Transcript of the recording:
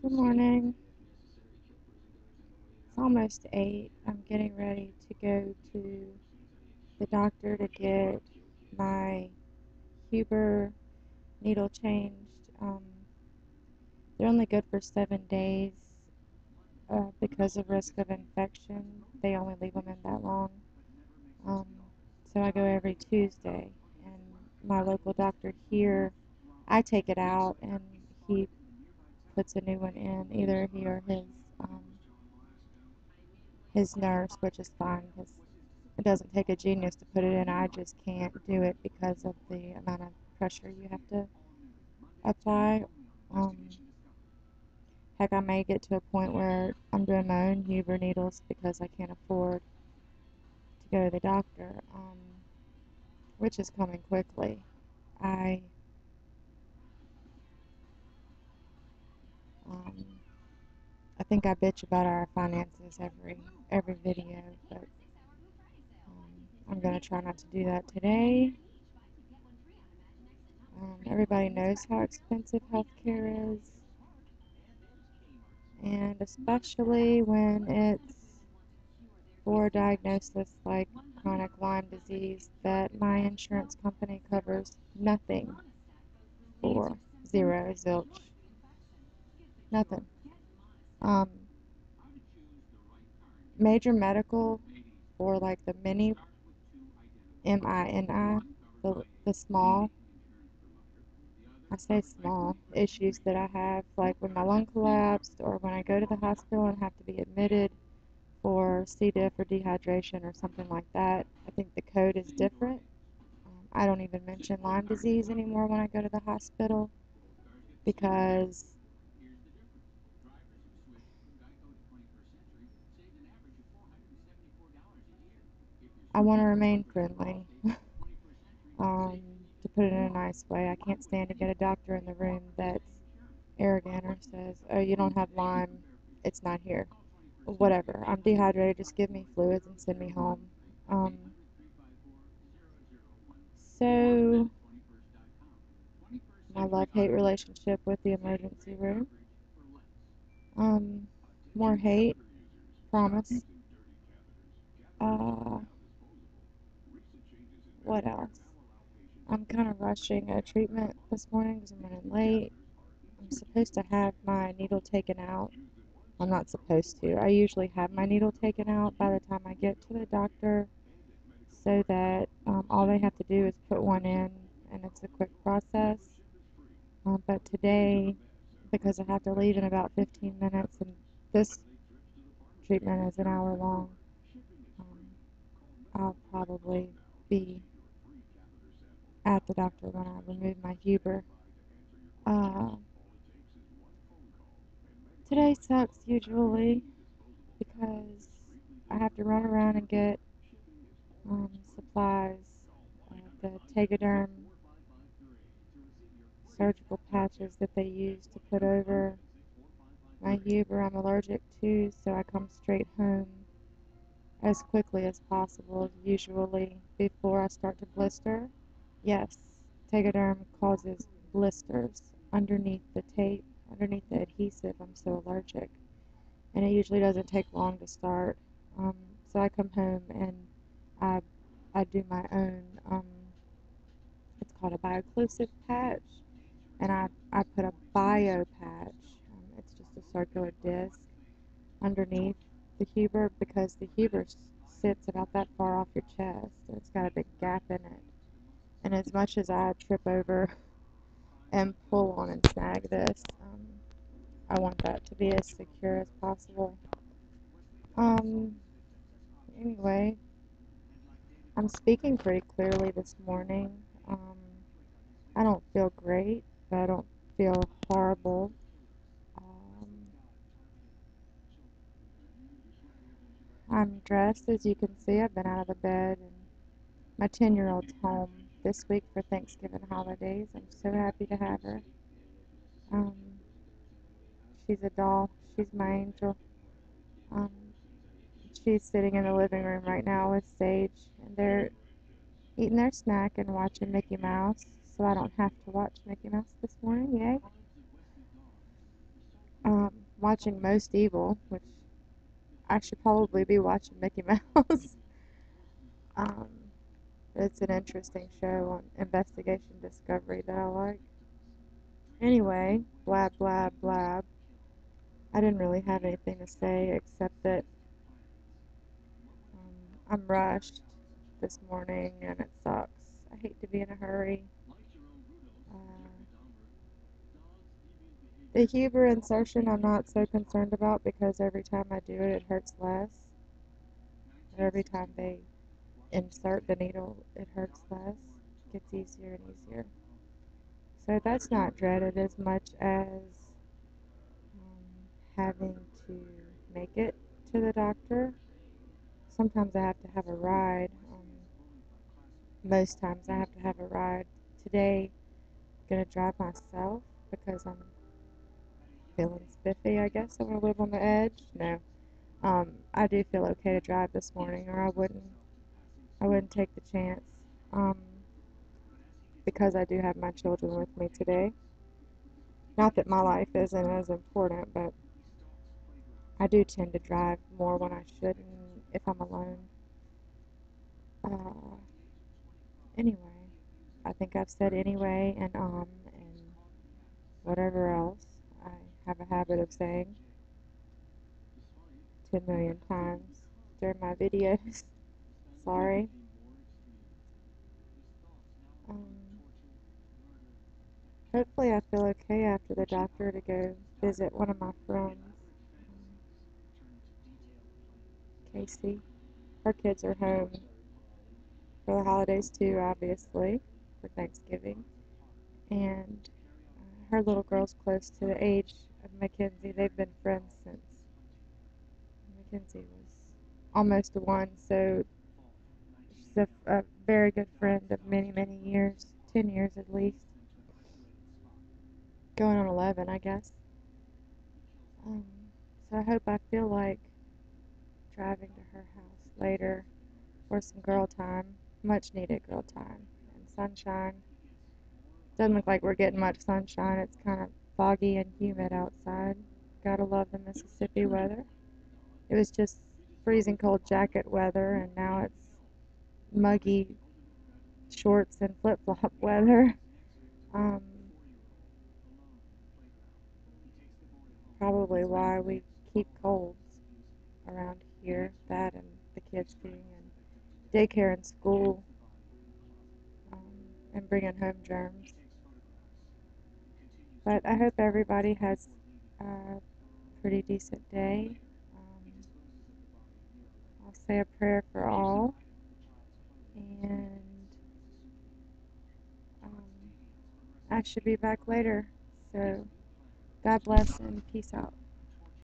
Good morning. It's almost 8. I'm getting ready to go to the doctor to get my Huber needle changed. They're only good for 7 days because of risk of infection. They only leave them in that long. Um, so I go every Tuesday, and my local doctor here, I take it out and he puts a new one in, either he or um, his nurse, which is fine because it doesn't take a genius to put it in. I just can't do it because of the amount of pressure you have to apply. Um, Heck, I may get to a point where I'm doing my own Huber needles because I can't afford to go to the doctor, which is coming quickly. I um, I think I bitch about our finances every video, but I'm gonna try not to do that today. Everybody knows how expensive healthcare is, and especially when it's for a diagnosis like chronic Lyme disease that my insurance company covers nothing for. Zero, zilch, nothing. Um, Major medical for like the mini MINI, the small, I say small issues that I have, like when my lung collapsed or when I go to the hospital and have to be admitted for C. diff or dehydration or something like that. I think the code is different. I don't even mention Lyme disease anymore when I go to the hospital because I want to remain friendly. um, to put it in a nice way, I can't stand to get a doctor in the room that's arrogant or says, "Oh, you don't have Lyme, it's not here." Whatever. I'm dehydrated. Just give me fluids and send me home. Um, so my love-hate relationship with the emergency room. Um, More hate, promise. Uh, what else? I'm kind of rushing a treatment this morning because I'm running late. I'm supposed to have my needle taken out. I'm not supposed to. I usually have my needle taken out by the time I get to the doctor so that all they have to do is put one in and it's a quick process. But today, because I have to leave in about 15 minutes and this treatment is an hour long, um, I'll probably be at the doctor when I remove my Huber. Uh, Today sucks usually because I have to run around and get supplies, the Tegaderm surgical patches that they use to put over my Huber I'm allergic to, so I come straight home as quickly as possible, usually before I start to blister. Yes, Tegaderm causes blisters underneath the tape, underneath the adhesive. I'm so allergic. And it usually doesn't take long to start. So I come home and I, I do my own, it's called a bioclusive patch, and I put a bio patch. It's just a circular disc underneath the Huber because the Huber sits about that far off your chest and it's got a big gap in it. And as much as I trip over and pull on and snag this, I want that to be as secure as possible. Um, anyway, I'm speaking pretty clearly this morning. Um, I don't feel great, but I don't feel horrible. Um, I'm dressed, as you can see. I've been out of the bed, and my 10-year-old's home this week for Thanksgiving holidays. I'm so happy to have her. Um, she's a doll. She's my angel. Um, she's sitting in the living room right now with Sage, and they're eating their snack and watching Mickey Mouse, so I don't have to watch Mickey Mouse this morning. Yay! watching Most Evil, which I should probably be watching Mickey Mouse. um, it's an interesting show on investigation discovery that I like. Anyway, blab, blab, blab. I didn't really have anything to say except that I'm rushed this morning and it sucks. I hate to be in a hurry. The Huber insertion I'm not so concerned about because every time I do it, it hurts less. Every time they insert the needle, it hurts less. It gets easier and easier. So that's not dreaded as much as having to make it to the doctor. Sometimes I have to have a ride. Most times I have to have a ride. Today, I'm going to drive myself because I'm feeling spiffy, I guess. I'm going to live on the edge. No. I do feel okay to drive this morning, or I wouldn't take the chance. Um, because I do have my children with me today. Not that my life isn't as important, but I do tend to drive more when I shouldn't if I'm alone. Uh, anyway, I think I've said anyway and whatever else I have a habit of saying 10 million times during my videos. Sorry. Um, Hopefully I feel okay after the doctor to go visit one of my friends, Casey. Her kids are home for the holidays too, obviously, for Thanksgiving. And her little girl's close to the age of Mackenzie. They've been friends since Mackenzie was almost one, so she's a very good friend of many, many years, 10 years at least, going on 11, I guess. Um, so I hope I feel like driving to her house later for some girl time, much needed girl time, and sunshine. Doesn't look like we're getting much sunshine. It's kind of foggy and humid outside. Gotta love the Mississippi weather. It was just freezing cold jacket weather, and now it's muggy shorts and flip flop weather. Um, Probably why we keep colds around here. That and the kids being in daycare and school um, and bringing home germs. But I hope everybody has a pretty decent day. I'll say a prayer for all, and um, I should be back later. So God bless and peace out.